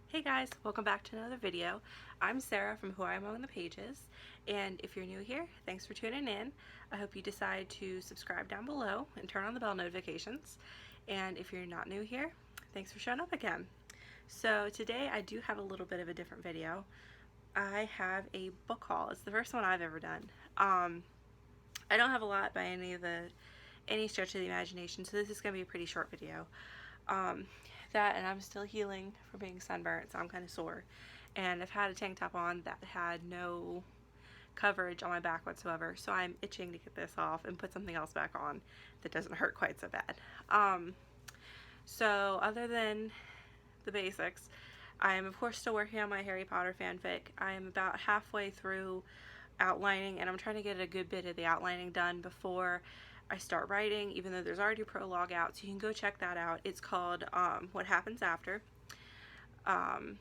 Hey guys, welcome back to another video. I'm Sarah from Who I Am Among the Pages, and if you're new here, thanks for tuning in. I hope you decide to subscribe down below and turn on the bell notifications. And if you're not new here, thanks for showing up again. So today I do have a little bit of a different video. I have a book haul. It's the first one I've ever done. I don't have a lot by any stretch of the imagination, so this is going to be a pretty short video. And I'm still healing from being sunburnt, so I'm kind of sore. And I've had a tank top on that had no coverage on my back whatsoever, so I'm itching to get this off and put something else back on that doesn't hurt quite so bad. So other than the basics, I am of course still working on my Harry Potter fanfic. I am about halfway through outlining, and I'm trying to get a good bit of the outlining done before I start writing, even though there's already a prologue out, so you can go check that out. It's called What Happens After. I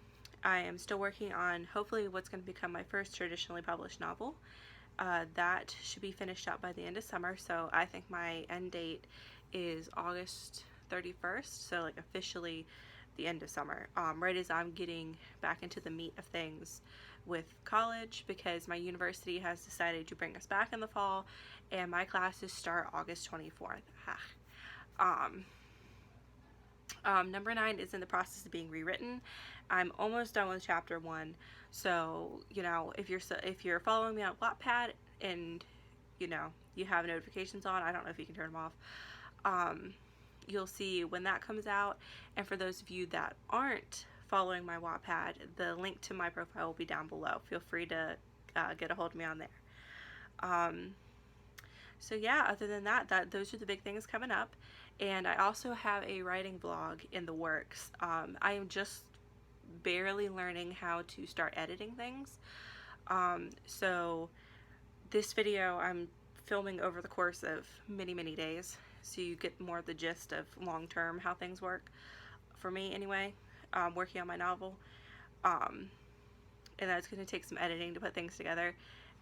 am still working on hopefully what's going to become my first traditionally published novel. That should be finished up by the end of summer, so I think my end date is August 31st, so like officially the end of summer, right as I'm getting back into the meat of things with college, because my university has decided to bring us back in the fall and my classes start August 24th. Number 9 is in the process of being rewritten. I'm almost done with chapter 1, so you know, if you're following me on Wattpad and you know you have notifications on, I don't know if you can turn them off, you'll see when that comes out. And for those of you that aren't following my Wattpad, the link to my profile will be down below. Feel free to get a hold of me on there. So yeah, other than that, those are the big things coming up. And I also have a writing blog in the works. I am just barely learning how to start editing things. So this video I'm filming over the course of many days, so you get more of the gist of long-term how things work for me anyway, working on my novel. And that's going to take some editing to put things together,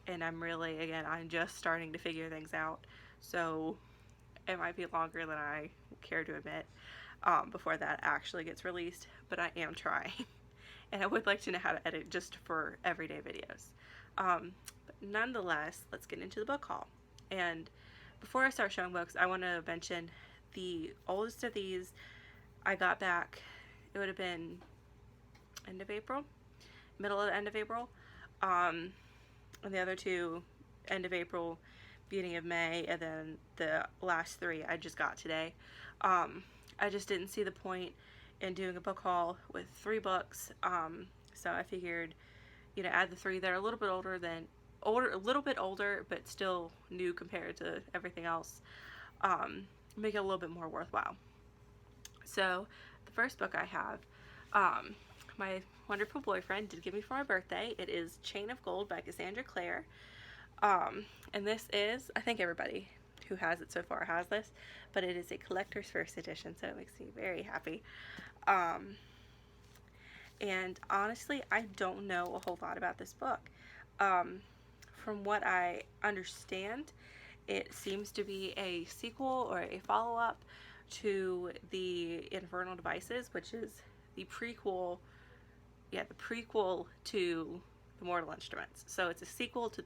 and I'm just starting to figure things out, so it might be longer than I care to admit before that actually gets released, but I am trying. And I would like to know how to edit just for everyday videos. But nonetheless, let's get into the book haul. And before I start showing books, I want to mention the oldest of these I got back, it would have been end of April, middle of the end of April, and the other two end of April, beginning of May, and then the last 3 I just got today. I just didn't see the point in doing a book haul with 3 books, so I figured, you know, add the 3 that are a little bit older but still new compared to everything else, make it a little bit more worthwhile. So the first book I have, my wonderful boyfriend did give me for my birthday. It is Chain of Gold by Cassandra Clare. And this is, I think everybody who has it so far has this, but it is a collector's first edition, so it makes me very happy. And honestly, I don't know a whole lot about this book. From what I understand, it seems to be a sequel or a follow-up to the Infernal Devices, which is the prequel to the Mortal Instruments. So it's a sequel to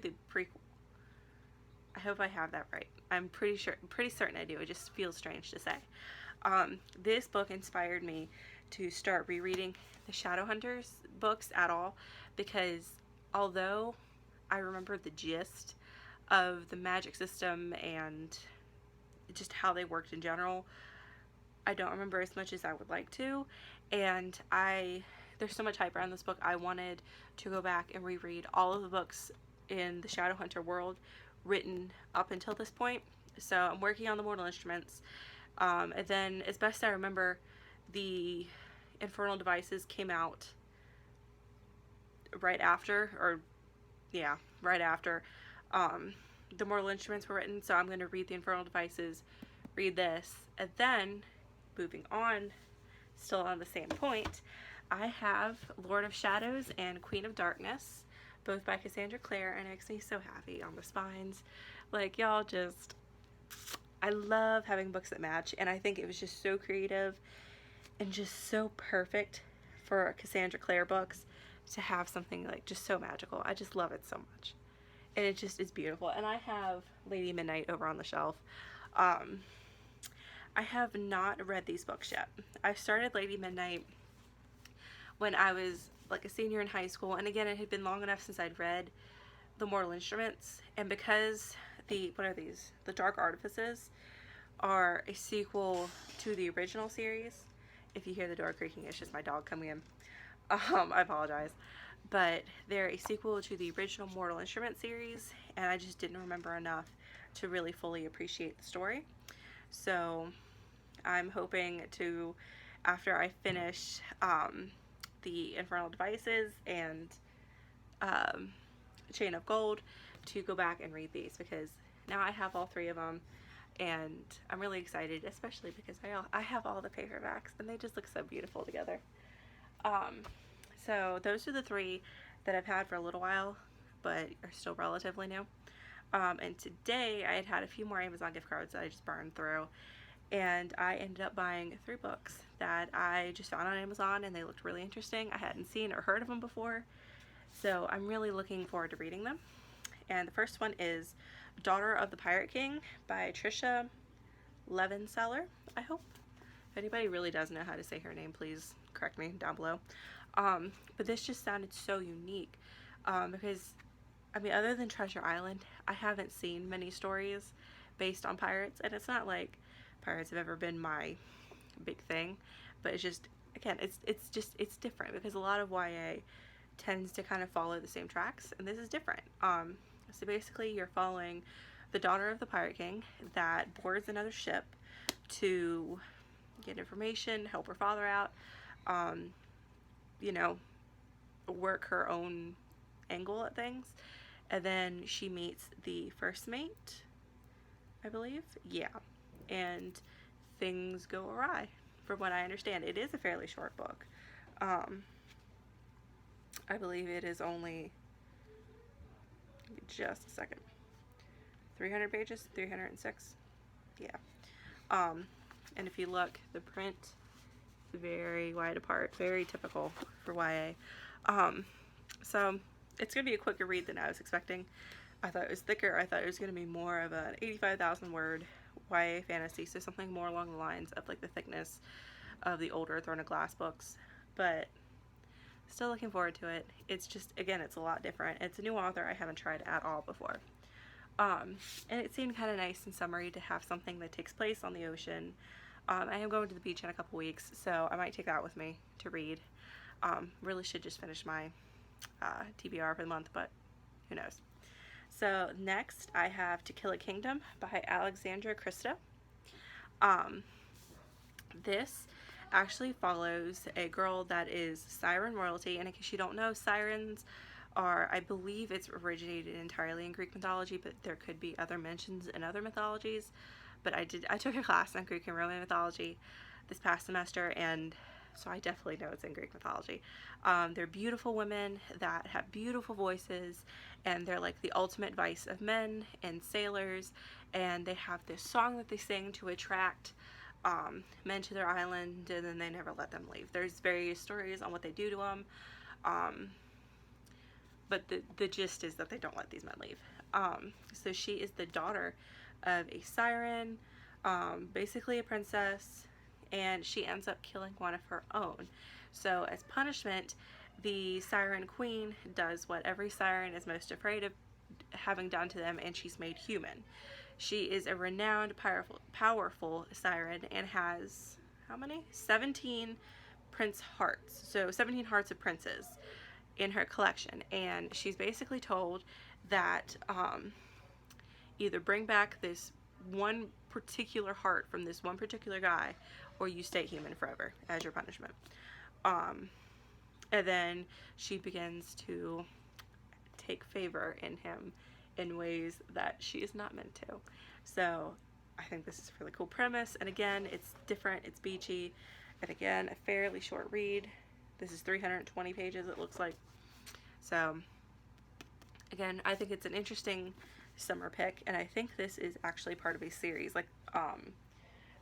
the prequel. I hope I have that right. I'm pretty certain I do. It just feels strange to say. This book inspired me to start rereading the Shadowhunters books at all, because although I remember the gist of the magic system and just how they worked in general, I don't remember as much as I would like to, and there's so much hype around this book. I wanted to go back and reread all of the books in the Shadowhunter world written up until this point. So I'm working on the Mortal Instruments, and then as best I remember, the Infernal Devices came out right after the Mortal Instruments were written. So I'm going to read the Infernal Devices, read this, and then moving on, still on the same point, I have Lord of Shadows and Queen of Darkness, both by Cassandra Clare, and it makes me so happy on the spines. Like, y'all, I love having books that match, and I think it was just so creative and just so perfect for Cassandra Clare books to have something like just so magical. I just love it so much. And it just is beautiful. And I have Lady Midnight over on the shelf. Um, I have not read these books yet. I started Lady Midnight when I was like a senior in high school, and again, it had been long enough since I'd read The Mortal Instruments, and because what are these? The Dark Artifices are a sequel to the original series. If you hear the door creaking, it's just my dog coming in. I apologize. But they're a sequel to the original Mortal Instruments series, and I just didn't remember enough to really fully appreciate the story. So I'm hoping to, after I finish the Infernal Devices and um, Chain of Gold, to go back and read these, because now I have all three of them, and I'm really excited, especially because I have all the paperbacks and they just look so beautiful together. So those are the three that I've had for a little while, but are still relatively new. And today I had a few more Amazon gift cards that I just burned through, and I ended up buying 3 books that I just found on Amazon, and they looked really interesting. I hadn't seen or heard of them before, so I'm really looking forward to reading them. And the first one is Daughter of the Pirate King by Trisha Levenseller, I hope. If anybody really does know how to say her name, please correct me down below. But this just sounded so unique, because, I mean, other than Treasure Island, I haven't seen many stories based on pirates, and it's not like pirates have ever been my big thing, but it's just, again, it's different, because a lot of YA tends to kind of follow the same tracks, and this is different. So basically you're following the daughter of the Pirate King that boards another ship to get information, help her father out, you know, work her own angle at things. And then she meets the first mate, I believe. Yeah. And things go awry, from what I understand. It is a fairly short book. I believe it is only, just a second, 300 pages, 306. Yeah. And if you look, the print is very wide apart, very typical for YA. So it's going to be a quicker read than I was expecting. I thought it was thicker. I thought it was going to be more of an 85,000 word YA fantasy, so something more along the lines of like the thickness of the older Throne of Glass books. But still looking forward to it. It's just, again, it's a lot different. It's a new author I haven't tried at all before. And it seemed kind of nice and summery to have something that takes place on the ocean. I am going to the beach in a couple weeks, so I might take that with me to read. Really should just finish my TBR for the month, but who knows. So next I have To Kill a Kingdom by Alexandra Christa. This actually follows a girl that is siren royalty, and in case you don't know, sirens are, I believe it's originated entirely in Greek mythology, but there could be other mentions in other mythologies. But I took a class on Greek and Roman mythology this past semester, and so I definitely know it's in Greek mythology. They're beautiful women that have beautiful voices, and they're like the ultimate vice of men and sailors, and they have this song that they sing to attract men to their island, and then they never let them leave. There's various stories on what they do to them, but the gist is that they don't let these men leave. So she is the daughter of a siren, basically a princess, and she ends up killing one of her own. So as punishment, the siren queen does what every siren is most afraid of having done to them, and she's made human. She is a renowned, powerful siren, and has, how many? 17 prince hearts. So 17 hearts of princes in her collection, and she's basically told that either bring back this one particular heart from this one particular guy, or you stay human forever as your punishment. And then she begins to take favor in him in ways that she is not meant to. So I think this is a really cool premise, and again, it's different, it's beachy, and again, a fairly short read. This is 320 pages, it looks like. So again, I think it's an interesting summer pick, and I think this is actually part of a series, like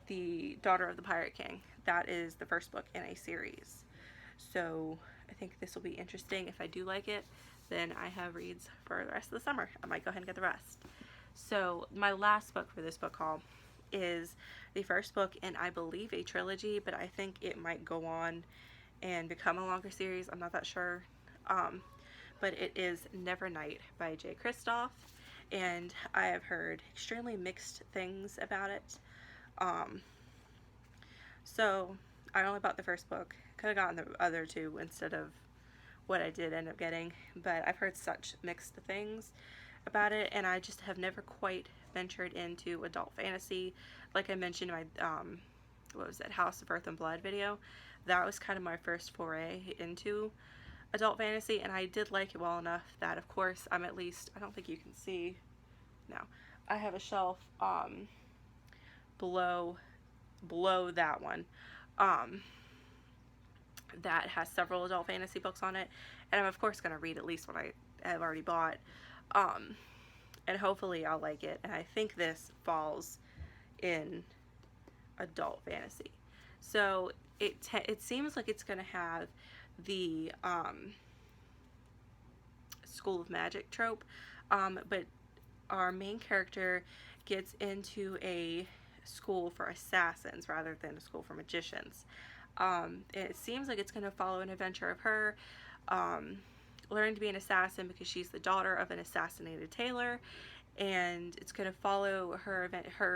the Daughter of the Pirate King that is the first book in a series. So I think this will be interesting. If I do like it, then I have reads for the rest of the summer. I might go ahead and get the rest. So my last book for this book haul is the first book in, I believe, a trilogy, but I think it might go on and become a longer series. I'm not that sure. But it is Nevernight by Jay Kristoff, and I have heard extremely mixed things about it. So I only bought the first book. Could have gotten the other two instead of what I did end up getting, but I've heard such mixed things about it, and I just have never quite ventured into adult fantasy. Like I mentioned in my what was it, House of Earth and Blood video, that was kind of my first foray into adult fantasy, and I did like it well enough that, of course, I'm at least, I don't think you can see, no, I have a shelf below that one that has several adult fantasy books on it, and I'm of course going to read at least what I have already bought, and hopefully I'll like it, and I think this falls in adult fantasy. So it seems like it's going to have the School of Magic trope, but our main character gets into a school for assassins rather than a school for magicians. It seems like it's going to follow an adventure of her learning to be an assassin because she's the daughter of an assassinated tailor, and it's going to follow her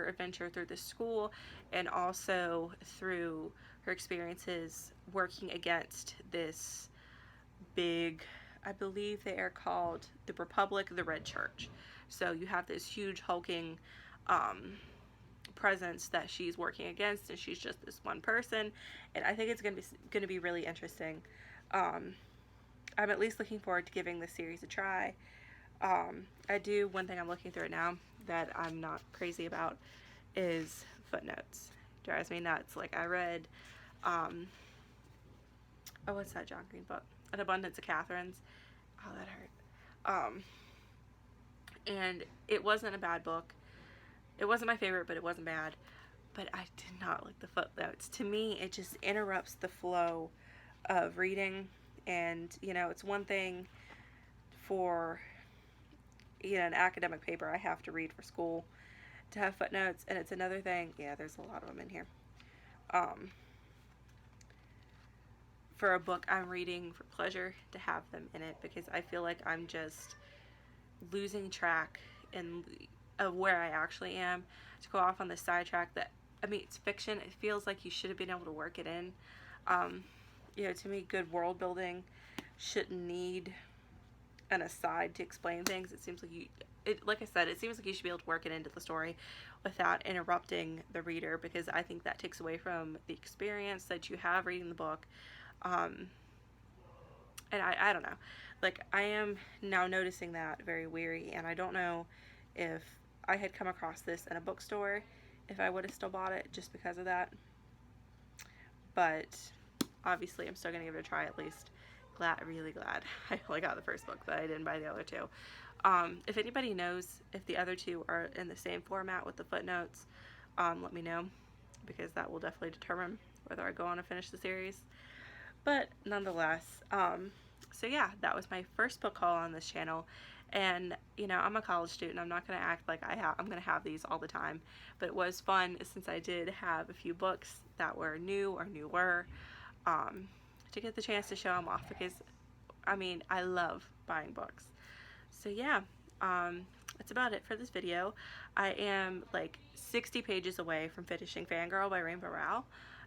adventure through the school and also through her experiences working against this big, I believe they are called the Republic, the Red Church. So you have this huge hulking presence that she's working against, and she's just this one person, and I think it's going to be really interesting. I'm at least looking forward to giving this series a try. One thing I'm looking through it now that I'm not crazy about is footnotes. It drives me nuts. Like, I read, what's that John Green book? An Abundance of Catherines. Oh, that hurt. And it wasn't a bad book. It wasn't my favorite, but it wasn't bad. But I did not like the footnotes. To me, it just interrupts the flow of reading. And, it's one thing for, an academic paper I have to read for school to have footnotes. And it's another thing, there's a lot of them in here. For a book I'm reading for pleasure, to have them in it, because I feel like I'm just losing track of where I actually am to go off on this sidetrack that, it's fiction. It feels like you should have been able to work it in. To me, good world building shouldn't need an aside to explain things. It seems like like I said, it seems like you should be able to work it into the story without interrupting the reader, because I think that takes away from the experience that you have reading the book. And I don't know, like, I am now noticing that very weary, and I don't know if I had come across this in a bookstore, if I would have still bought it just because of that. But obviously I'm still going to give it a try at least. Really glad I only got the first book, but I didn't buy the other two. If anybody knows if the other two are in the same format with the footnotes, let me know, because that will definitely determine whether I go on and finish the series. But nonetheless, so yeah, that was my first book haul on this channel. And, I'm a college student. I'm not going to act like I'm going to have these all the time. But it was fun, since I did have a few books that were new or newer, to get the chance to show them off, because, I love buying books. So yeah, that's about it for this video. I am like 60 pages away from finishing Fangirl by Rainbow Rowell.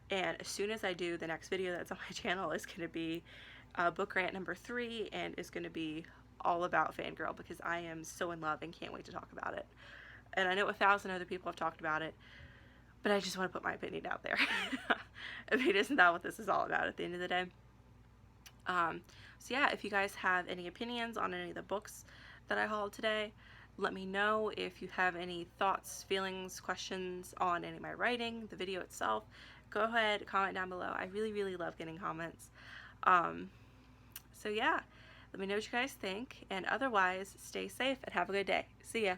And as soon as I do, the next video that's on my channel is going to be book rant number 3, and is going to be all about Fangirl, because I am so in love and can't wait to talk about it. And I know 1,000 other people have talked about it, but I just want to put my opinion out there. Isn't that what this is all about at the end of the day? So yeah, if you guys have any opinions on any of the books that I hauled today, let me know. If you have any thoughts, feelings, questions on any of my writing, the video itself, go ahead, comment down below. I really, really love getting comments. So yeah, let me know what you guys think, and otherwise, stay safe and have a good day. See ya.